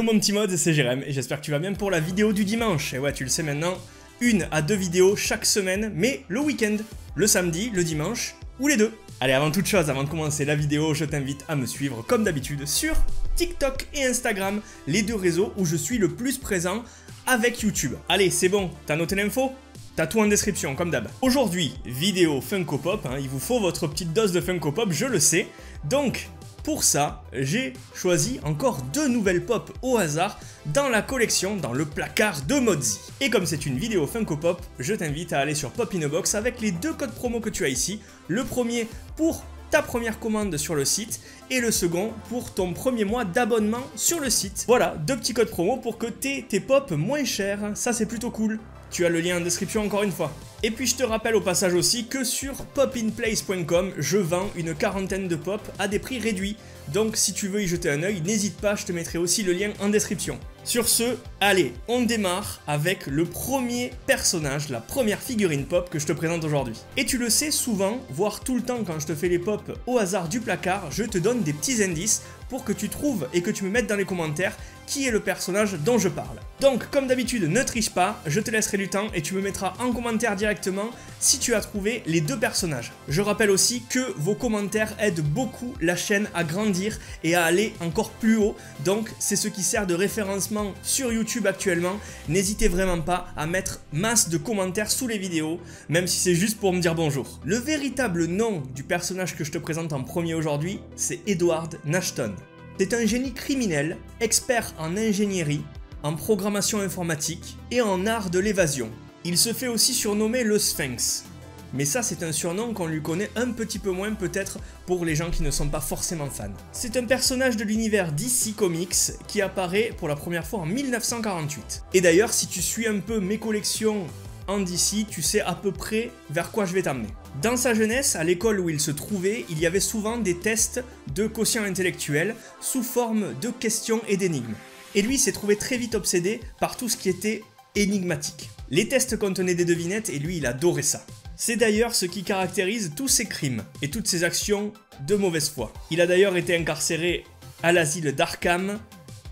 mon petit mode, c'est Jérém et j'espère que tu vas bien pour la vidéo du dimanche. Et ouais, tu le sais maintenant, 1 à 2 vidéos chaque semaine, mais le week-end, le samedi, le dimanche ou les deux. Allez, avant toute chose, avant de commencer la vidéo, je t'invite à me suivre comme d'habitude sur TikTok et Instagram, les deux réseaux où je suis le plus présent avec YouTube. Allez, c'est bon, t'as noté l'info ? T'as tout en description, comme d'hab. Aujourd'hui, vidéo Funko Pop, il vous faut votre petite dose de Funko Pop, je le sais. Donc, pour ça, j'ai choisi encore 2 nouvelles pop au hasard dans la collection, dans le placard de Modzy. Et comme c'est une vidéo Funko Pop, je t'invite à aller sur Pop in a Box avec les 2 codes promo que tu as ici. Le premier pour ta première commande sur le site et le second pour ton premier mois d'abonnement sur le site. Voilà, 2 petits codes promo pour que t'aies tes pop moins chers, ça c'est plutôt cool. Tu as le lien en description encore une fois. Et puis je te rappelle au passage aussi que sur popinplace.com, je vends une 40aine de pop à des prix réduits. Donc si tu veux y jeter un œil, n'hésite pas, je te mettrai aussi le lien en description. Sur ce, allez, on démarre avec le premier personnage, la première figurine pop que je te présente aujourd'hui. Et tu le sais, souvent, voire tout le temps quand je te fais les pop au hasard du placard, je te donne des petits indices pour que tu trouves et que tu me mettes dans les commentaires qui est le personnage dont je parle. Donc, comme d'habitude, ne triche pas, je te laisserai du temps et tu me mettras en commentaire directement si tu as trouvé les 2 personnages. Je rappelle aussi que vos commentaires aident beaucoup la chaîne à grandir et à aller encore plus haut, donc c'est ce qui sert de référencement sur YouTube actuellement. N'hésitez vraiment pas à mettre masse de commentaires sous les vidéos, même si c'est juste pour me dire bonjour. Le véritable nom du personnage que je te présente en premier aujourd'hui, c'est Edward Nashton. C'est un génie criminel, expert en ingénierie, en programmation informatique et en art de l'évasion. Il se fait aussi surnommer le Sphinx. Mais ça, c'est un surnom qu'on lui connaît un petit peu moins peut-être pour les gens qui ne sont pas forcément fans. C'est un personnage de l'univers DC Comics qui apparaît pour la première fois en 1948. Et d'ailleurs, si tu suis un peu mes collections en DC, tu sais à peu près vers quoi je vais t'amener. Dans sa jeunesse, à l'école où il se trouvait, il y avait souvent des tests de quotient intellectuel sous forme de questions et d'énigmes. Et lui s'est trouvé très vite obsédé par tout ce qui était énigmatique. Les tests contenaient des devinettes et lui il adorait ça. C'est d'ailleurs ce qui caractérise tous ses crimes et toutes ses actions de mauvaise foi. Il a d'ailleurs été incarcéré à l'asile d'Arkham,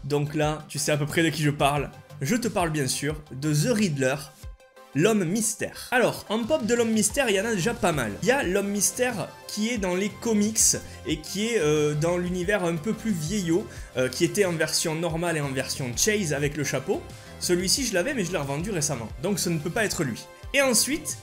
donc là tu sais à peu près de qui je parle. Je te parle bien sûr de The Riddler, l'homme mystère. Alors, en pop de l'homme mystère, il y en a déjà pas mal. Il y a l'homme mystère qui est dans les comics et qui est dans l'univers un peu plus vieillot, qui était en version normale et en version chase avec le chapeau. Celui-ci, je l'avais, mais je l'ai revendu récemment, donc ce ne peut pas être lui. Et ensuite,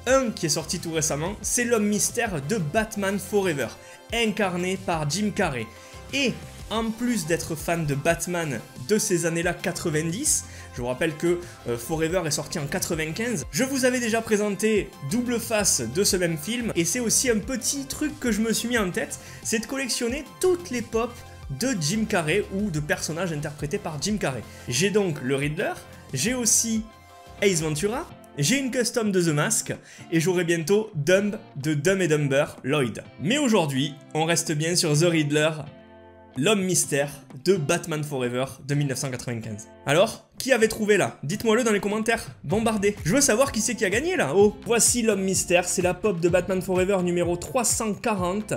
un qui est sorti tout récemment, c'est l'homme mystère de Batman Forever, incarné par Jim Carrey. Et en plus d'être fan de Batman de ces années-là 90, je vous rappelle que Forever est sorti en 95, je vous avais déjà présenté double face de ce même film, et c'est aussi un petit truc que je me suis mis en tête, c'est de collectionner toutes les pop de Jim Carrey ou de personnages interprétés par Jim Carrey. J'ai donc le Riddler, j'ai aussi Ace Ventura, j'ai une custom de The Mask, et j'aurai bientôt Dumb de Dumb and Dumber Lloyd. Mais aujourd'hui, on reste bien sur The Riddler, l'homme mystère de Batman Forever de 1995. Alors, qui avait trouvé là? Dites-moi-le dans les commentaires, bombardez. Je veux savoir qui c'est qui a gagné là. Oh, voici l'homme mystère, c'est la pop de Batman Forever numéro 340.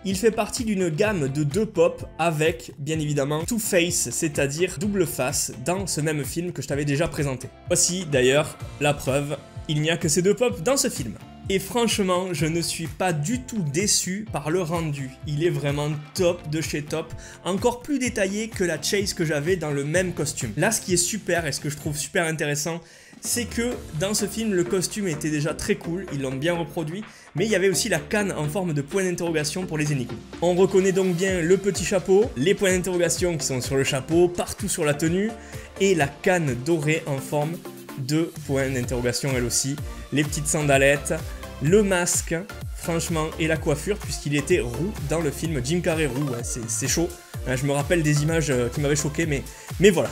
Il fait partie d'une gamme de 2 pop avec, bien évidemment, Two-Face, c'est-à-dire double face, dans ce même film que je t'avais déjà présenté. Voici d'ailleurs la preuve, il n'y a que ces 2 pop dans ce film. Et franchement, je ne suis pas du tout déçu par le rendu. Il est vraiment top de chez top, encore plus détaillé que la chase que j'avais dans le même costume. Là, ce qui est super et ce que je trouve super intéressant, c'est que dans ce film, le costume était déjà très cool, ils l'ont bien reproduit, mais il y avait aussi la canne en forme de point d'interrogation pour les énigmes. On reconnaît donc bien le petit chapeau, les points d'interrogation qui sont sur le chapeau, partout sur la tenue, et la canne dorée en forme de point d'interrogation elle aussi, les petites sandalettes, le masque, franchement, et la coiffure, puisqu'il était roux dans le film Jim Carrey roux, ouais, c'est chaud. Je me rappelle des images qui m'avaient choqué, mais voilà.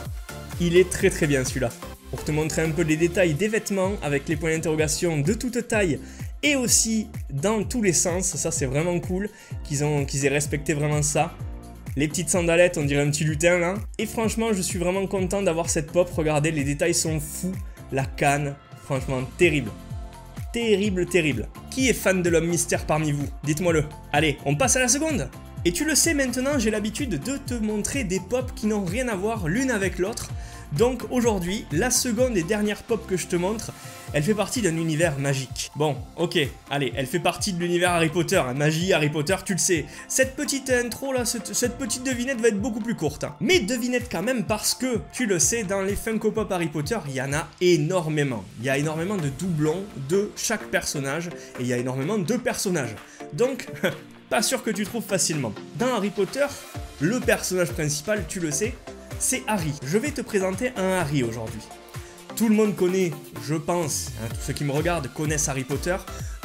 Il est très très bien celui-là. Pour te montrer un peu les détails des vêtements, avec les points d'interrogation de toute taille, et aussi dans tous les sens, ça c'est vraiment cool, qu'ils aient respecté vraiment ça. Les petites sandalettes, on dirait un petit lutin là. Et franchement, je suis vraiment content d'avoir cette pop, regardez, les détails sont fous. La canne, franchement, terrible. Terrible, terrible. Qui est fan de l'homme mystère parmi vous? Dites-moi-le. Allez, on passe à la seconde. Et tu le sais maintenant, j'ai l'habitude de te montrer des pops qui n'ont rien à voir l'une avec l'autre. Donc aujourd'hui, la seconde et dernière pop que je te montre, elle fait partie d'un univers magique. Bon, ok, allez, elle fait partie de l'univers Harry Potter, hein, magie, Harry Potter, tu le sais. Cette petite intro là, cette petite devinette va être beaucoup plus courte. Hein. Mais devinette quand même parce que, tu le sais, dans les Funko Pop Harry Potter, il y en a énormément. Il y a énormément de doublons de chaque personnage et il y a énormément de personnages. Donc, pas sûr que tu trouves facilement. Dans Harry Potter, le personnage principal, tu le sais, c'est Harry. Je vais te présenter un Harry aujourd'hui. Tout le monde connaît, je pense, hein, tous ceux qui me regardent connaissent Harry Potter,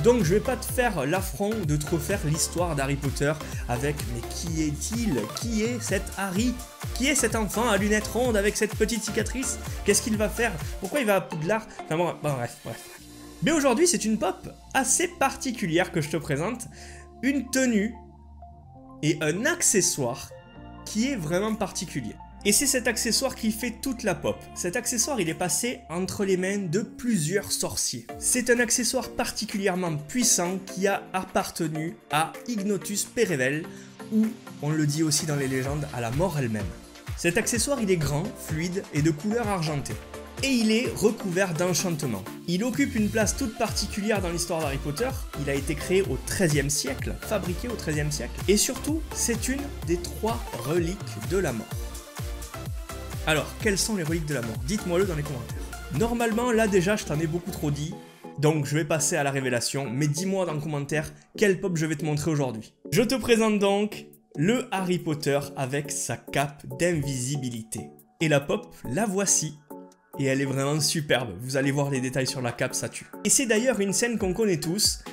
donc je vais pas te faire l'affront de te refaire l'histoire d'Harry Potter avec « mais qui est-il? Qui est cet Harry? Qui est cet enfant à lunettes rondes avec cette petite cicatrice? Qu'est-ce qu'il va faire? Pourquoi il va à Poudlard ?» Enfin bon, bref. Mais aujourd'hui, c'est une pop assez particulière que je te présente, une tenue et un accessoire qui est vraiment particulier. Et c'est cet accessoire qui fait toute la pop. Cet accessoire, il est passé entre les mains de plusieurs sorciers. C'est un accessoire particulièrement puissant qui a appartenu à Ignotus Perevel, ou, on le dit aussi dans les légendes, à la mort elle-même. Cet accessoire, il est grand, fluide et de couleur argentée. Et il est recouvert d'enchantements. Il occupe une place toute particulière dans l'histoire d'Harry Potter. Il a été créé au XIIIe siècle, fabriqué au XIIIe siècle. Et surtout, c'est une des 3 reliques de la mort. Alors, quelles sont les reliques de la mort? Dites-moi-le dans les commentaires. Normalement, là déjà, je t'en ai beaucoup trop dit, donc je vais passer à la révélation, mais dis-moi dans les commentaires quelle pop je vais te montrer aujourd'hui. Je te présente donc le Harry Potter avec sa cape d'invisibilité. Et la pop, la voici. Et elle est vraiment superbe, vous allez voir les détails sur la cape, ça tue. Et c'est d'ailleurs une scène qu'on connaît tous,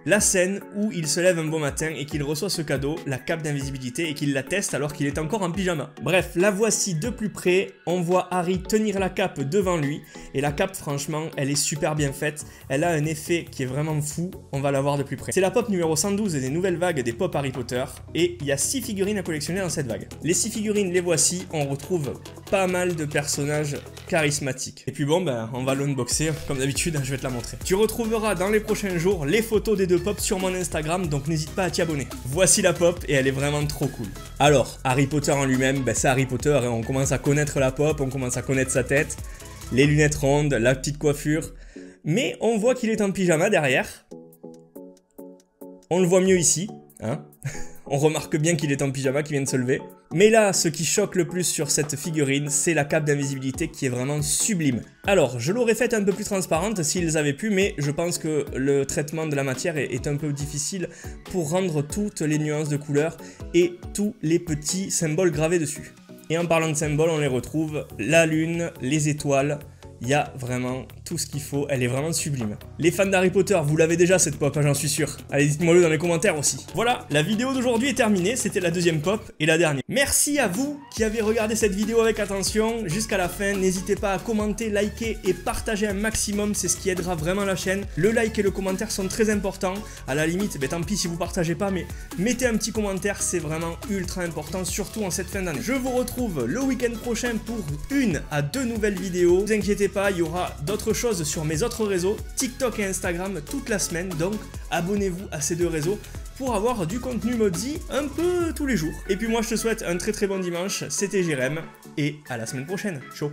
la scène où il se lève un bon matin et qu'il reçoit ce cadeau, la cape d'invisibilité, et qu'il la teste alors qu'il est encore en pyjama. Bref, la voici de plus près, on voit Harry tenir la cape devant lui, et la cape franchement, elle est super bien faite, elle a un effet qui est vraiment fou, on va la voir de plus près. C'est la pop numéro 112 des nouvelles vagues des pop Harry Potter, et il y a 6 figurines à collectionner dans cette vague. Les 6 figurines, les voici, on retrouve pas mal de personnages charismatiques. Et puis bon, ben, on va l'unboxer, comme d'habitude, je vais te la montrer. Tu retrouveras dans les prochains jours les photos des 2 pop sur mon Instagram, donc n'hésite pas à t'y abonner. Voici la pop et elle est vraiment trop cool. Alors, Harry Potter en lui-même, ben c'est Harry Potter et on commence à connaître la pop, on commence à connaître sa tête, les lunettes rondes, la petite coiffure, mais on voit qu'il est en pyjama derrière. On le voit mieux ici, hein. On remarque bien qu'il est en pyjama, qu'il vient de se lever. Mais là, ce qui choque le plus sur cette figurine, c'est la cape d'invisibilité qui est vraiment sublime. Alors, je l'aurais faite un peu plus transparente s'ils avaient pu, mais je pense que le traitement de la matière est un peu difficile pour rendre toutes les nuances de couleurs et tous les petits symboles gravés dessus. Et en parlant de symboles, on les retrouve, la lune, les étoiles. Il y a vraiment tout ce qu'il faut, elle est vraiment sublime. Les fans d'Harry Potter, vous l'avez déjà cette pop, j'en suis sûr. Allez, dites-moi-le dans les commentaires aussi. Voilà, la vidéo d'aujourd'hui est terminée, c'était la deuxième pop et la dernière. Merci à vous qui avez regardé cette vidéo avec attention jusqu'à la fin. N'hésitez pas à commenter, liker et partager un maximum, c'est ce qui aidera vraiment la chaîne. Le like et le commentaire sont très importants. À la limite, tant pis si vous partagez pas, mais mettez un petit commentaire, c'est vraiment ultra important, surtout en cette fin d'année. Je vous retrouve le week-end prochain pour 1 à 2 nouvelles vidéos. Ne vous inquiétez pas, il y aura d'autres choses sur mes autres réseaux, TikTok et Instagram toute la semaine, donc abonnez-vous à ces 2 réseaux pour avoir du contenu Modzy un peu tous les jours. Et puis moi je te souhaite un très bon dimanche, c'était Jérém, et à la semaine prochaine, ciao.